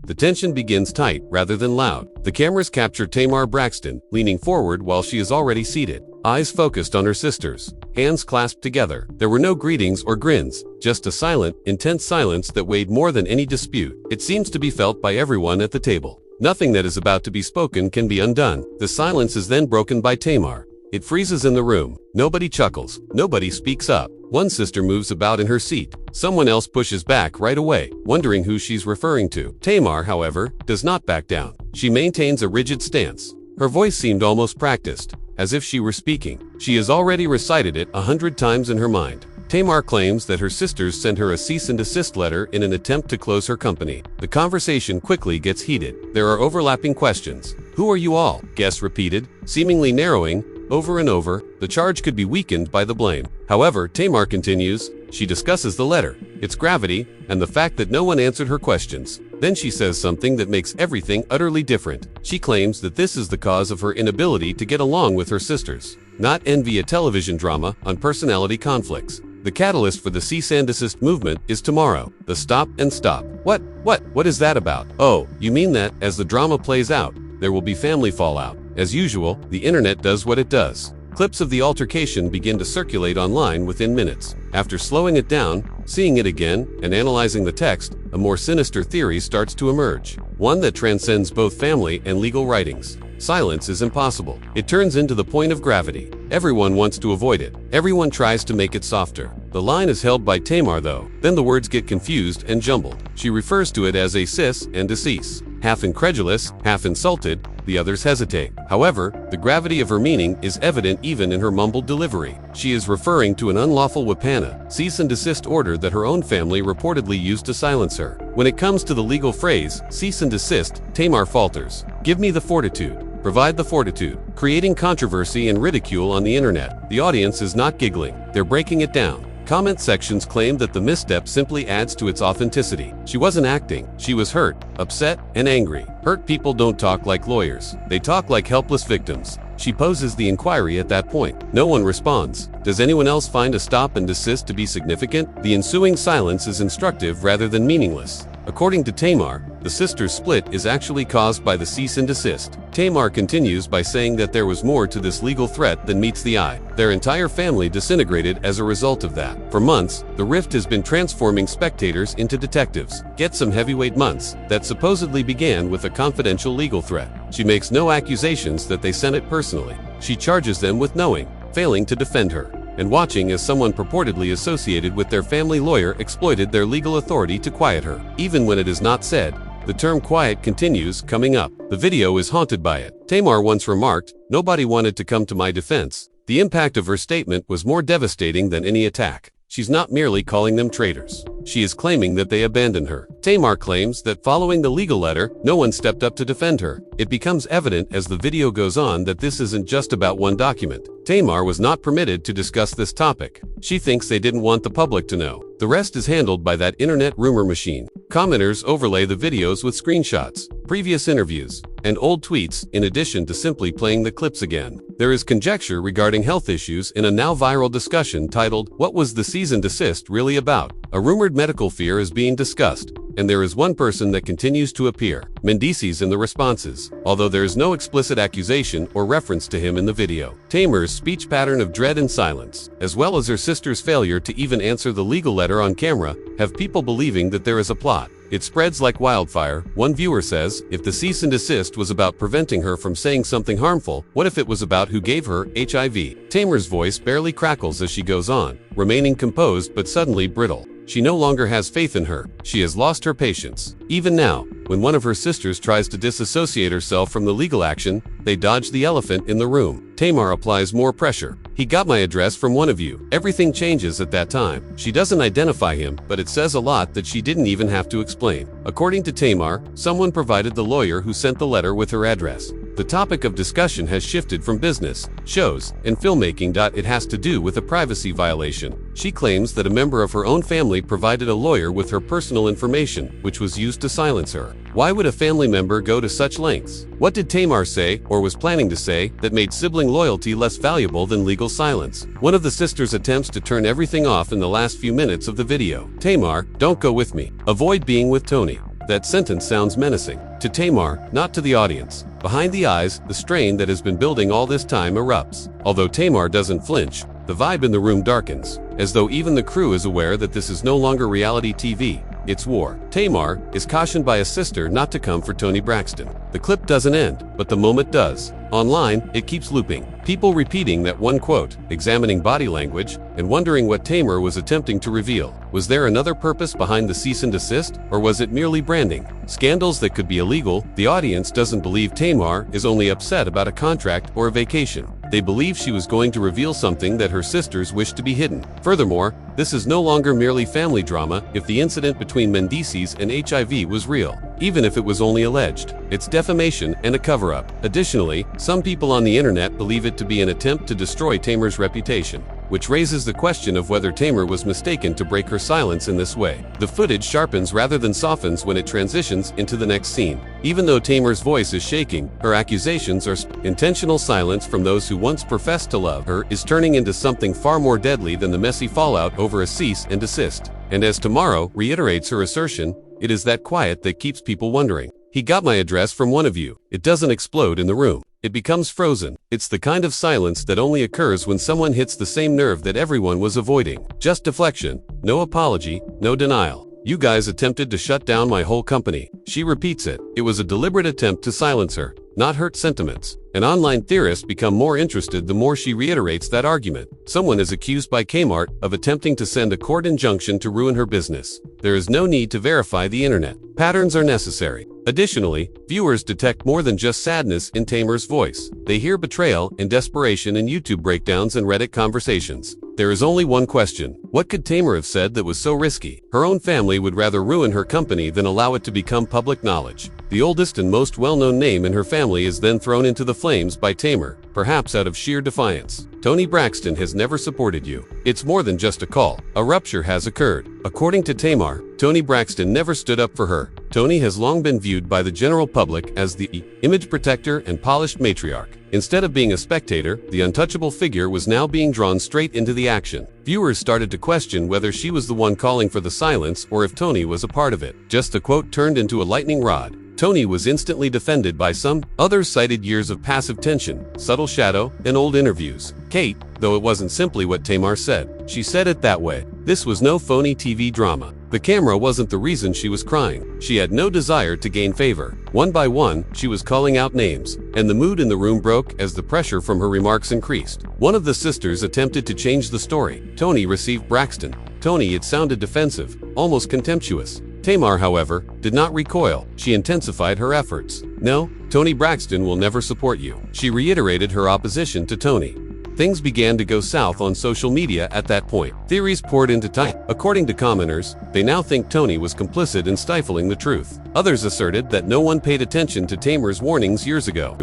The tension begins tight rather than loud. The cameras capture Tamar Braxton leaning forward while she is already seated, eyes focused on her sisters, hands clasped together. There were no greetings or grins, just a silent, intense silence that weighed more than any dispute. It seems to be felt by everyone at the table. Nothing that is about to be spoken can be undone. The silence is then broken by Tamar. It freezes in the room. Nobody chuckles. Nobody speaks up. One sister moves about in her seat. Someone else pushes back right away, wondering who she's referring to. Tamar, however, does not back down. She maintains a rigid stance. Her voice seemed almost practiced, as if she were speaking. She has already recited it 100 times in her mind. Tamar claims that her sisters sent her a cease and desist letter in an attempt to close her company. The conversation quickly gets heated. There are overlapping questions. Who are you all? Guests repeated, seemingly narrowing. Over and over, the charge could be weakened by the blame. However, Tamar continues. She discusses the letter, its gravity, and the fact that no one answered her questions. Then she says something that makes everything utterly different. She claims that this is the cause of her inability to get along with her sisters. Not envy, a television drama on personality conflicts. The catalyst for the cease and desist movement is tomorrow. The stop and stop. What is that about? Oh, you mean that, as the drama plays out, there will be family fallout. As usual, the internet does what it does. Clips of the altercation begin to circulate online within minutes. After slowing it down, seeing it again, and analyzing the text, a more sinister theory starts to emerge. One that transcends both family and legal writings. Silence is impossible. It turns into the point of gravity. Everyone wants to avoid it. Everyone tries to make it softer. The line is held by Tamar though. Then the words get confused and jumbled. She refers to it as a cis and decease. Half incredulous, half insulted, the others hesitate. However, the gravity of her meaning is evident even in her mumbled delivery. She is referring to an unlawful WAPANA, cease and desist order that her own family reportedly used to silence her. When it comes to the legal phrase, cease and desist, Tamar falters. Give me the fortitude. Provide the fortitude. Creating controversy and ridicule on the internet. The audience is not giggling. They're breaking it down. Comment sections claim that the misstep simply adds to its authenticity. She wasn't acting. She was hurt, upset, and angry. Hurt people don't talk like lawyers. They talk like helpless victims. She poses the inquiry at that point. No one responds. Does anyone else find a stop and desist to be significant? The ensuing silence is instructive rather than meaningless. According to Tamar, the sisters' split is actually caused by the cease and desist. Tamar continues by saying that there was more to this legal threat than meets the eye. Their entire family disintegrated as a result of that. For months, the rift has been transforming spectators into detectives. Get some heavyweight months that supposedly began with a confidential legal threat. She makes no accusations that they sent it personally. She charges them with knowing, failing to defend her, and watching as someone purportedly associated with their family lawyer exploited their legal authority to quiet her. Even when it is not said, the term quiet continues coming up. The video is haunted by it. Tamar once remarked, "Nobody wanted to come to my defense." The impact of her statement was more devastating than any attack. She's not merely calling them traitors. She is claiming that they abandoned her. Tamar claims that following the legal letter, no one stepped up to defend her. It becomes evident as the video goes on that this isn't just about one document. Tamar was not permitted to discuss this topic. She thinks they didn't want the public to know. The rest is handled by that internet rumor machine. Commenters overlay the videos with screenshots, previous interviews, and old tweets in addition to simply playing the clips again. There is conjecture regarding health issues in a now viral discussion titled, "What was the cease and desist really about?" A rumored medical fear is being discussed, and there is one person that continues to appear, Mendeecees, in the responses, although there is no explicit accusation or reference to him in the video. Tamar's speech pattern of dread and silence, as well as her sister's failure to even answer the legal letter on camera, have people believing that there is a plot. It spreads like wildfire. One viewer says, if the cease and desist was about preventing her from saying something harmful, what if it was about who gave her HIV? Tamar's voice barely crackles as she goes on, remaining composed but suddenly brittle. She no longer has faith in her. She has lost her patience. Even now, when one of her sisters tries to disassociate herself from the legal action, they dodge the elephant in the room. Tamar applies more pressure. "He got my address from one of you." Everything changes at that time. She doesn't identify him, but it says a lot that she didn't even have to explain. According to Tamar, someone provided the lawyer who sent the letter with her address. The topic of discussion has shifted from business, shows, and filmmaking. It has to do with a privacy violation. She claims that a member of her own family provided a lawyer with her personal information, which was used to silence her. Why would a family member go to such lengths? What did Tamar say, or was planning to say, that made sibling loyalty less valuable than legal silence? One of the sisters attempts to turn everything off in the last few minutes of the video. "Tamar, don't go with me. Avoid being with Tony. That sentence sounds menacing. To Tamar, not to the audience. Behind the eyes, the strain that has been building all this time erupts. Although Tamar doesn't flinch, the vibe in the room darkens, as though even the crew is aware that this is no longer reality TV. It's war. Tamar is cautioned by a sister not to come for Toni Braxton. The clip doesn't end, but the moment does. Online, it keeps looping. People repeating that one quote, examining body language, and wondering what Tamar was attempting to reveal. Was there another purpose behind the cease and desist, or was it merely branding? Scandals that could be illegal. The audience doesn't believe Tamar is only upset about a contract or a vacation. They believe she was going to reveal something that her sisters wished to be hidden. Furthermore, this is no longer merely family drama if the incident between Mendeecees and HIV was real. Even if it was only alleged, it's defamation and a cover-up. Additionally, some people on the internet believe it to be an attempt to destroy Tamar's reputation, which raises the question of whether Tamar was mistaken to break her silence in this way. The footage sharpens rather than softens when it transitions into the next scene. Even though Tamar's voice is shaking, her accusations are intentional silence from those who once professed to love her is turning into something far more deadly than the messy fallout over a cease and desist. And as Tamar reiterates her assertion, it is that quiet that keeps people wondering. He got my address from one of you. It doesn't explode in the room. It becomes frozen. It's the kind of silence that only occurs when someone hits the same nerve that everyone was avoiding. Just deflection, no apology, no denial. You guys attempted to shut down my whole company. She repeats it. It was a deliberate attempt to silence her, not hurt sentiments. And online theorists become more interested the more she reiterates that argument. Someone is accused by Kmart of attempting to send a court injunction to ruin her business. There is no need to verify the internet. Patterns are necessary. Additionally, viewers detect more than just sadness in Tamar's voice. They hear betrayal and desperation in YouTube breakdowns and Reddit conversations. There is only one question. What could Tamar have said that was so risky? Her own family would rather ruin her company than allow it to become public knowledge. The oldest and most well-known name in her family is then thrown into the flames by Tamar, perhaps out of sheer defiance. Toni Braxton has never supported you. It's more than just a call. A rupture has occurred. According to Tamar, Toni Braxton never stood up for her. Toni has long been viewed by the general public as the image protector and polished matriarch. Instead of being a spectator, the untouchable figure was now being drawn straight into the action. Viewers started to question whether she was the one calling for the silence or if Toni was a part of it. Just a quote turned into a lightning rod. Toni was instantly defended by some. Others cited years of passive tension, subtle shadow, and old interviews. Kate, though it wasn't simply what Tamar said, she said it that way. This was no phony TV drama. The camera wasn't the reason she was crying. She had no desire to gain favor. One by one, she was calling out names, and the mood in the room broke as the pressure from her remarks increased. One of the sisters attempted to change the story. Toni received Braxton. Toni, it sounded defensive, almost contemptuous. Tamar, however, did not recoil. She intensified her efforts. No, Toni Braxton will never support you. She reiterated her opposition to Toni. Things began to go south on social media at that point. Theories poured into time. According to commenters, they now think Toni was complicit in stifling the truth. Others asserted that no one paid attention to Tamar's warnings years ago.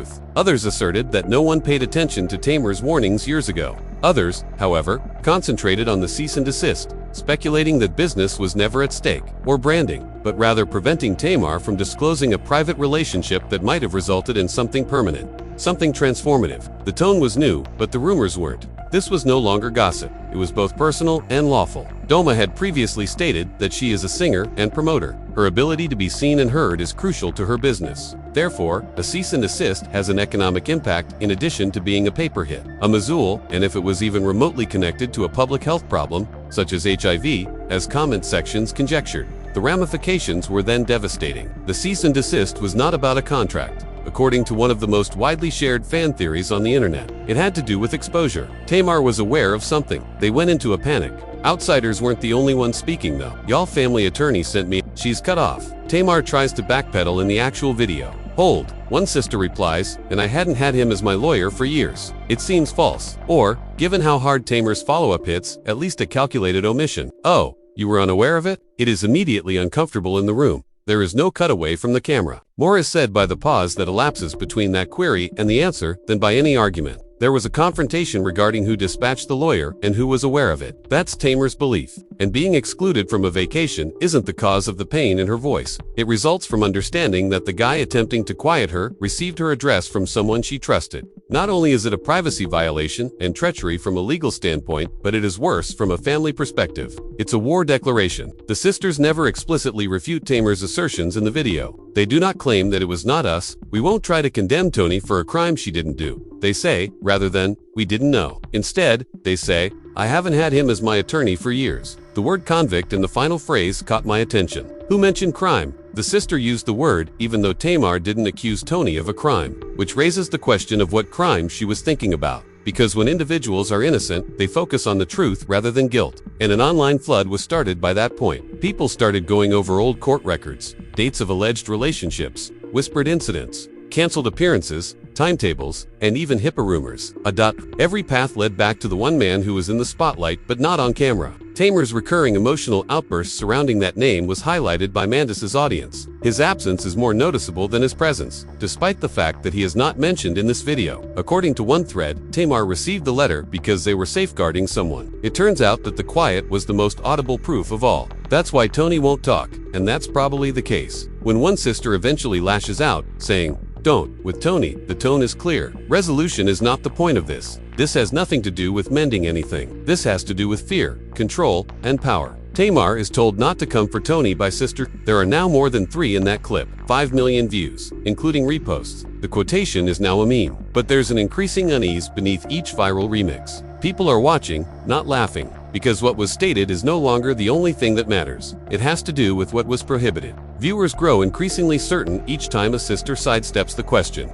Others, however, concentrated on the cease and desist, speculating that business was never at stake, or branding, but rather preventing Tamar from disclosing a private relationship that might have resulted in something permanent, something transformative. The tone was new, but the rumors weren't. This was no longer gossip. It was both personal and lawful. Doma had previously stated that she is a singer and promoter. Her ability to be seen and heard is crucial to her business. Therefore, a cease and desist has an economic impact in addition to being a paper hit. A Mazul, and if it was even remotely connected to a public health problem, such as HIV, as comment sections conjectured. The ramifications were then devastating. The cease and desist was not about a contract. According to one of the most widely shared fan theories on the internet, it had to do with exposure. Tamar was aware of something. They went into a panic. Outsiders weren't the only ones speaking though. Y'all family attorney sent me. She's cut off. Tamar tries to backpedal in the actual video. Hold, one sister replies, and I hadn't had him as my lawyer for years. It seems false. Or, given how hard Tamar's follow-up hits, at least a calculated omission. Oh, you were unaware of it? It is immediately uncomfortable in the room. There is no cutaway from the camera. More is said by the pause that elapses between that query and the answer than by any argument. There was a confrontation regarding who dispatched the lawyer and who was aware of it. That's Tamar's belief. and being excluded from a vacation isn't the cause of the pain in her voice. It results from understanding that the guy attempting to quiet her received her address from someone she trusted. Not only is it a privacy violation and treachery from a legal standpoint, but it is worse from a family perspective. It's a war declaration. The sisters never explicitly refute Tamar's assertions in the video. They do not claim that it was not us. We won't try to condemn Toni for a crime she didn't do, they say, rather than, we didn't know. Instead, they say, I haven't had him as my attorney for years. The word convict in the final phrase caught my attention. Who mentioned crime? The sister used the word, even though Tamar didn't accuse Toni of a crime, which raises the question of what crime she was thinking about. Because when individuals are innocent, they focus on the truth rather than guilt. And an online flood was started by that point. People started going over old court records, dates of alleged relationships, whispered incidents, canceled appearances, timetables, and even HIPAA rumors. Every path led back to the one man who was in the spotlight but not on camera. Tamar's recurring emotional outbursts surrounding that name was highlighted by Mendeecees' audience. His absence is more noticeable than his presence, despite the fact that he is not mentioned in this video. According to one thread, Tamar received the letter because they were safeguarding someone. It turns out that the quiet was the most audible proof of all. That's why Toni won't talk, and that's probably the case. When one sister eventually lashes out, saying, "Don't," with Toni, the tone is clear. Resolution is not the point of this. This has nothing to do with mending anything. This has to do with fear, control, and power. Tamar is told not to come for Toni by sister. There are now more than 3 in that clip, 5 million views, including reposts. The quotation is now a meme. But there's an increasing unease beneath each viral remix. People are watching, not laughing, because what was stated is no longer the only thing that matters. It has to do with what was prohibited. Viewers grow increasingly certain each time a sister sidesteps the question,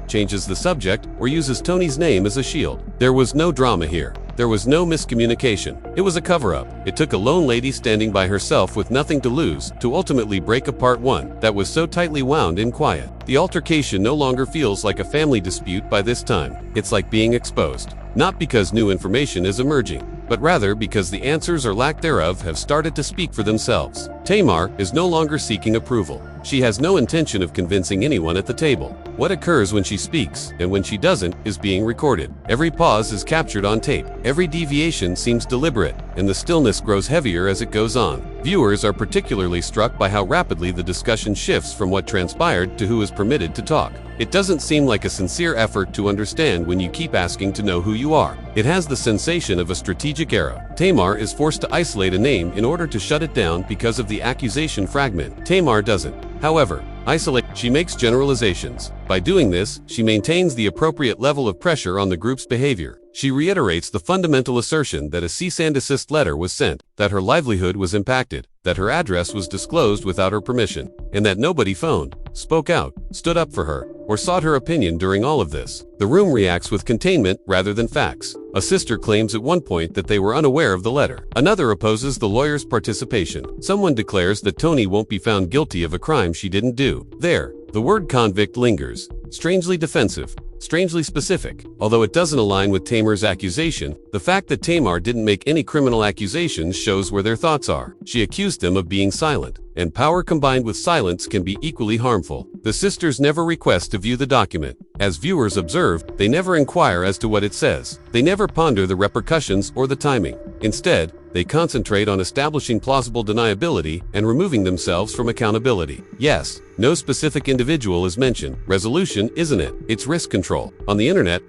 changes the subject, or uses Toni's name as a shield. There was no drama here. There was no miscommunication. It was a cover-up. It took a lone lady standing by herself with nothing to lose to ultimately break apart one that was so tightly wound in quiet. The altercation no longer feels like a family dispute by this time. It's like being exposed. Not because new information is emerging, but rather because the answers or lack thereof have started to speak for themselves. Tamar is no longer seeking approval. She has no intention of convincing anyone at the table. What occurs when she speaks, and when she doesn't, is being recorded. Every pause is captured on tape. Every deviation seems deliberate, and the stillness grows heavier as it goes on. Viewers are particularly struck by how rapidly the discussion shifts from what transpired to who is permitted to talk. It doesn't seem like a sincere effort to understand when you keep asking to know who you are. It has the sensation of a strategic error. Tamar is forced to isolate a name in order to shut it down because of the accusation fragment. Tamar doesn't, however, isolate. She makes generalizations. By doing this, she maintains the appropriate level of pressure on the group's behavior. She reiterates the fundamental assertion that a cease and desist letter was sent, that her livelihood was impacted, that her address was disclosed without her permission, and that nobody phoned, spoke out, stood up for her, or sought her opinion during all of this. The room reacts with containment rather than facts. A sister claims at one point that they were unaware of the letter. Another opposes the lawyer's participation. Someone declares that Toni won't be found guilty of a crime she didn't do. There, the word convict lingers, strangely defensive, strangely specific. Although it doesn't align with Tamar's accusation, the fact that Tamar didn't make any criminal accusations shows where their thoughts are. She accused them of being silent, and power combined with silence can be equally harmful. The sisters never request to view the document. As viewers observe, they never inquire as to what it says. They never ponder the repercussions or the timing. Instead, they concentrate on establishing plausible deniability and removing themselves from accountability. Yes, no specific individual is mentioned. Resolution isn't it. It's risk control. On the internet,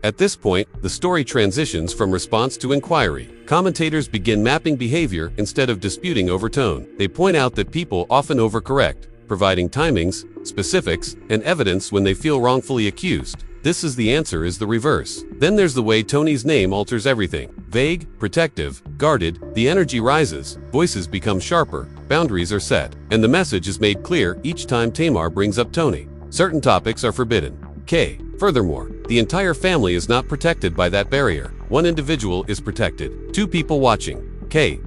at this point, the story transitions from response to inquiry. Commentators begin mapping behavior instead of disputing over tone. They point out that people often overcorrect, providing timings, specifics, and evidence when they feel wrongfully accused. This is the answer is the reverse. Then there's the way Toni's name alters everything. Vague, protective, guarded, the energy rises, voices become sharper, boundaries are set, and the message is made clear each time Tamar brings up Toni. Certain topics are forbidden. Furthermore, the entire family is not protected by that barrier. One individual is protected. 2 people watching.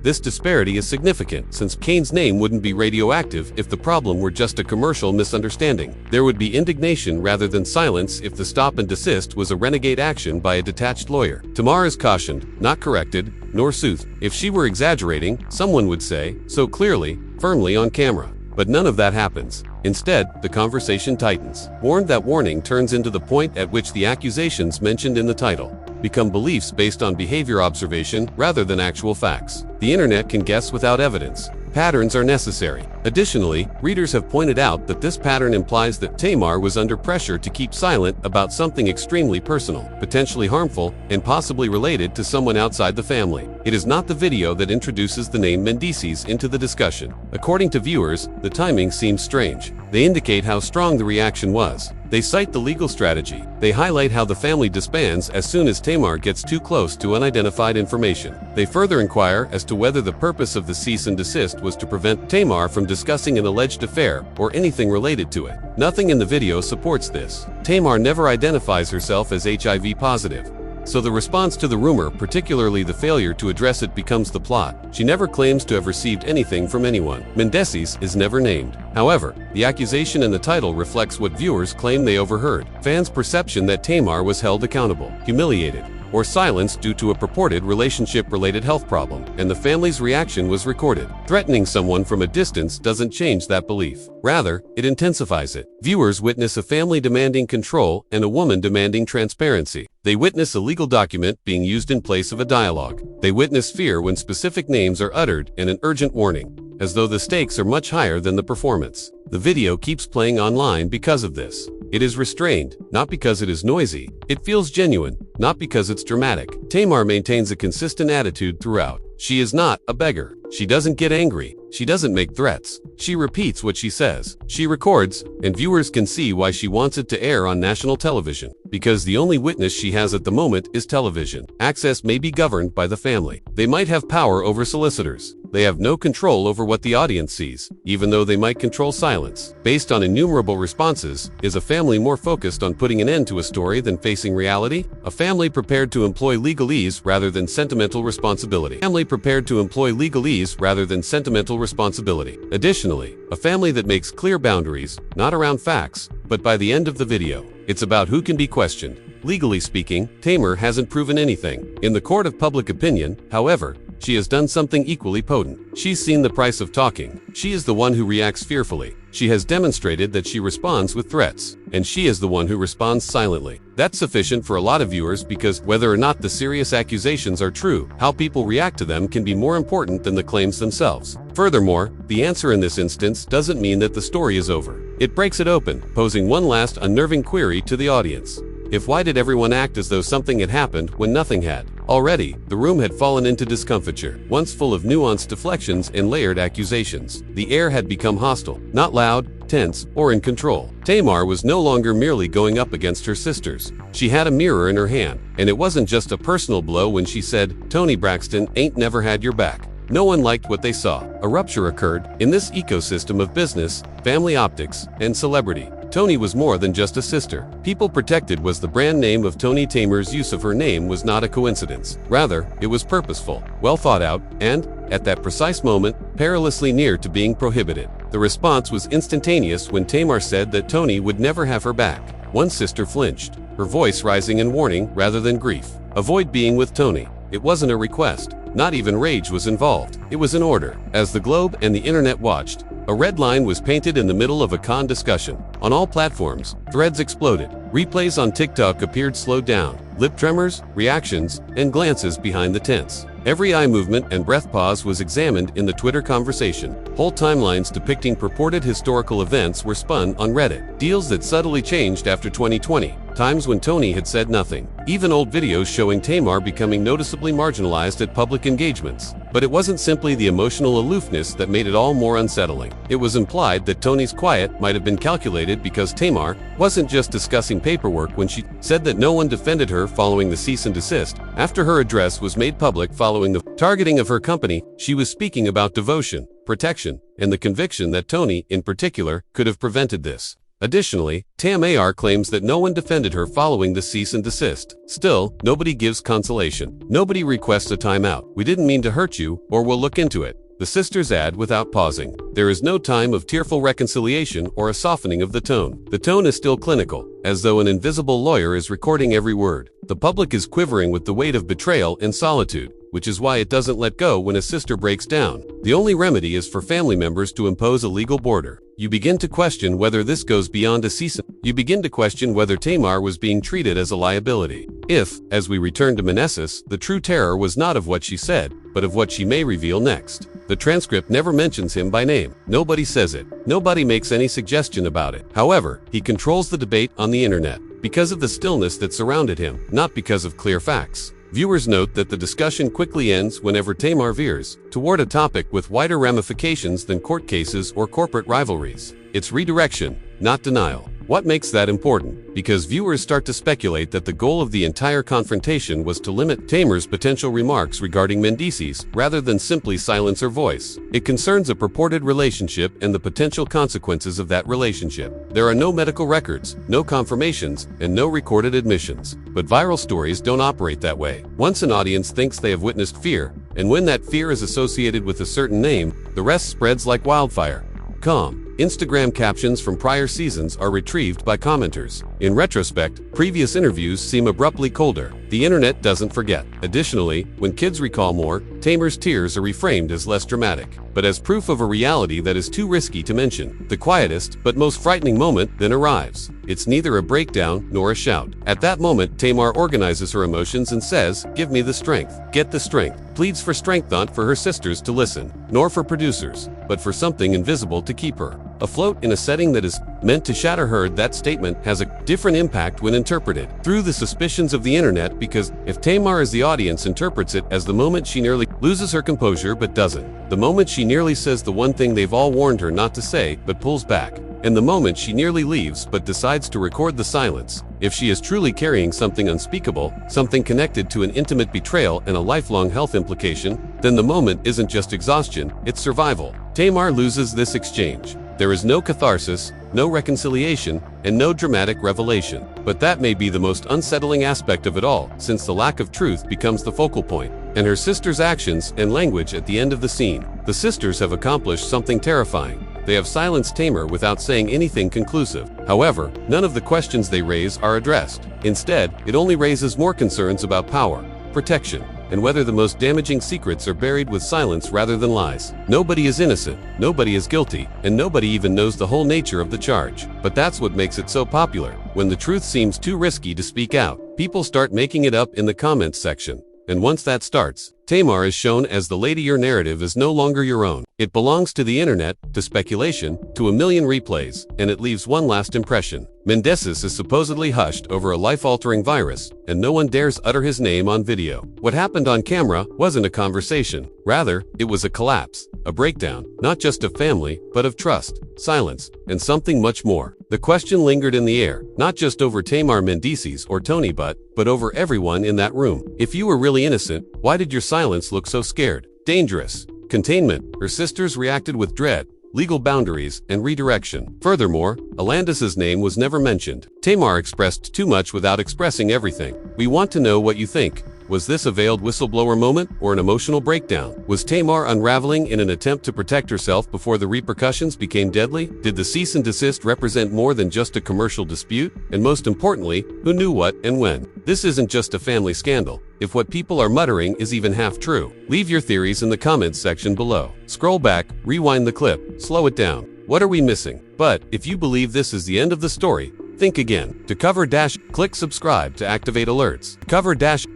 This disparity is significant since Kane's name wouldn't be radioactive if the problem were just a commercial misunderstanding. There would be indignation rather than silence if the stop and desist was a renegade action by a detached lawyer. Tamar is cautioned, not corrected, nor soothed. If she were exaggerating, someone would say, so clearly, firmly on camera. But none of that happens. Instead, the conversation tightens. Warned that warning turns into the point at which the accusations mentioned in the title become beliefs based on behavior observation rather than actual facts. The internet can guess without evidence. Patterns are necessary. Additionally, readers have pointed out that this pattern implies that Tamar was under pressure to keep silent about something extremely personal, potentially harmful, and possibly related to someone outside the family. It is not the video that introduces the name Mendeecees into the discussion. According to viewers, the timing seems strange. They indicate how strong the reaction was. They cite the legal strategy. They highlight how the family disbands as soon as Tamar gets too close to unidentified information. They further inquire as to whether the purpose of the cease and desist was to prevent Tamar from discussing an alleged affair or anything related to it. Nothing in the video supports this. Tamar never identifies herself as HIV positive. So the response to the rumor, particularly the failure to address it, becomes the plot. She never claims to have received anything from anyone. Mendeecees is never named. However, the accusation in the title reflects what viewers claim they overheard. Fans' perception that Tamar was held accountable, humiliated, or silenced due to a purported relationship-related health problem, and the family's reaction was recorded. Threatening someone from a distance doesn't change that belief. Rather, it intensifies it. Viewers witness a family demanding control and a woman demanding transparency. They witness a legal document being used in place of a dialogue. They witness fear when specific names are uttered and an urgent warning, as though the stakes are much higher than the performance. The video keeps playing online because of this. It is restrained, not because it is noisy. It feels genuine, not because it's dramatic. Tamar maintains a consistent attitude throughout. She is not a beggar. She doesn't get angry. She doesn't make threats. She repeats what she says. She records, and viewers can see why she wants it to air on national television. Because the only witness she has at the moment is television. Access may be governed by the family. They might have power over solicitors. They have no control over what the audience sees, even though they might control silence. Based on innumerable responses, is a family more focused on putting an end to a story than facing reality? A family prepared to employ legalese rather than sentimental responsibility. Family prepared to employ legalese rather than sentimental responsibility. Additionally, a family that makes clear boundaries, not around facts, but by the end of the video. It's about who can be questioned. Legally speaking, Tamar hasn't proven anything. In the court of public opinion, however, she has done something equally potent. She's seen the price of talking. She is the one who reacts fearfully. She has demonstrated that she responds with threats, and she is the one who responds silently. That's sufficient for a lot of viewers because whether or not the serious accusations are true, how people react to them can be more important than the claims themselves. Furthermore, the answer in this instance doesn't mean that the story is over. It breaks it open, posing one last unnerving query to the audience. Why did everyone act as though something had happened when nothing had? Already, the room had fallen into discomfiture, once full of nuanced deflections and layered accusations. The air had become hostile, not loud, tense, or in control. Tamar was no longer merely going up against her sisters. She had a mirror in her hand, and it wasn't just a personal blow when she said, "Tony Braxton ain't never had your back." No one liked what they saw. A rupture occurred in this ecosystem of business, family optics, and celebrity. Tony was more than just a sister. People Protected was the brand name of Tony. Tamar's use of her name was not a coincidence. Rather, it was purposeful, well thought out, and, at that precise moment, perilously near to being prohibited. The response was instantaneous when Tamar said that Tony would never have her back. One sister flinched, her voice rising in warning rather than grief. Avoid being with Tony. It wasn't a request. Not even rage was involved. It was an order. As the Globe and the internet watched, a red line was painted in the middle of a con discussion. On all platforms, threads exploded. Replays on TikTok appeared slowed down. Lip tremors, reactions, and glances behind the tense. Every eye movement and breath pause was examined in the Twitter conversation. Whole timelines depicting purported historical events were spun on Reddit. Deals that subtly changed after 2020. Times when Tony had said nothing. Even old videos showing Tamar becoming noticeably marginalized at public engagements. But it wasn't simply the emotional aloofness that made it all more unsettling. It was implied that Tony's quiet might have been calculated because Tamar wasn't just discussing paperwork when she said that no one defended her following the cease and desist. After her address was made public following the targeting of her company, she was speaking about devotion, protection, and the conviction that Tony, in particular, could have prevented this. Additionally, Tamar claims that no one defended her following the cease and desist. Still, nobody gives consolation. Nobody requests a timeout. "We didn't mean to hurt you, or we'll look into it," the sisters add without pausing. There is no time of tearful reconciliation or a softening of the tone. The tone is still clinical, as though an invisible lawyer is recording every word. The public is quivering with the weight of betrayal and solitude, which is why it doesn't let go when a sister breaks down. The only remedy is for family members to impose a legal border. You begin to question whether this goes beyond a cease. You begin to question whether Tamar was being treated as a liability. If, as we return to Mendeecees, the true terror was not of what she said, but of what she may reveal next. The transcript never mentions him by name. Nobody says it. Nobody makes any suggestion about it. However, he controls the debate on the internet because of the stillness that surrounded him, not because of clear facts. Viewers note that the discussion quickly ends whenever Tamar veers toward a topic with wider ramifications than court cases or corporate rivalries. It's redirection, not denial. What makes that important? Because viewers start to speculate that the goal of the entire confrontation was to limit Tamar's potential remarks regarding Mendeecees rather than simply silence her voice. It concerns a purported relationship and the potential consequences of that relationship. There are no medical records, no confirmations, and no recorded admissions. But viral stories don't operate that way. Once an audience thinks they have witnessed fear, and when that fear is associated with a certain name, the rest spreads like wildfire. Calm. Instagram captions from prior seasons are retrieved by commenters. In retrospect, previous interviews seem abruptly colder. The internet doesn't forget. Additionally, when kids recall more, Tamar's tears are reframed as less dramatic, but as proof of a reality that is too risky to mention. The quietest, but most frightening moment then arrives. It's neither a breakdown nor a shout. At that moment, Tamar organizes her emotions and says, "Give me the strength. Get the strength." Pleads for strength not for her sisters to listen, nor for producers, but for something invisible to keep her afloat in a setting that is meant to shatter her. That statement has a different impact when interpreted through the suspicions of the internet, because if Tamar as the audience interprets it as the moment she nearly loses her composure but doesn't, the moment she nearly says the one thing they've all warned her not to say but pulls back, and the moment she nearly leaves but decides to record the silence, if she is truly carrying something unspeakable, something connected to an intimate betrayal and a lifelong health implication, then the moment isn't just exhaustion, it's survival. Tamar loses this exchange. There is no catharsis, no reconciliation, and no dramatic revelation. But that may be the most unsettling aspect of it all, since the lack of truth becomes the focal point, and her sister's actions and language at the end of the scene. The sisters have accomplished something terrifying. They have silenced Tamar without saying anything conclusive. However, none of the questions they raise are addressed. Instead, it only raises more concerns about power, protection, and whether the most damaging secrets are buried with silence rather than lies. Nobody is innocent, nobody is guilty, and nobody even knows the whole nature of the charge. But that's what makes it so popular. When the truth seems too risky to speak out, people start making it up in the comments section. And once that starts, Tamar is shown as the lady. Your narrative is no longer your own. It belongs to the internet, to speculation, to a million replays, and it leaves one last impression. Mendeecees is supposedly hushed over a life-altering virus, and no one dares utter his name on video. What happened on camera wasn't a conversation. Rather, it was a collapse, a breakdown, not just of family, but of trust, silence, and something much more. The question lingered in the air, not just over Tamar Mendeecees or Tony but over everyone in that room. If you were really innocent, why did your silence look so scared? Dangerous. Containment. Her sisters reacted with dread, legal boundaries, and redirection. Furthermore, Alandis's name was never mentioned. Tamar expressed too much without expressing everything. We want to know what you think. Was this a veiled whistleblower moment or an emotional breakdown? Was Tamar unraveling in an attempt to protect herself before the repercussions became deadly? Did the cease and desist represent more than just a commercial dispute? And most importantly, who knew what and when? This isn't just a family scandal. If what people are muttering is even half true, leave your theories in the comments section below. Scroll back, rewind the clip, slow it down. What are we missing? But if you believe this is the end of the story, think again. To cover click subscribe to activate alerts.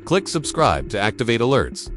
Click subscribe to activate alerts.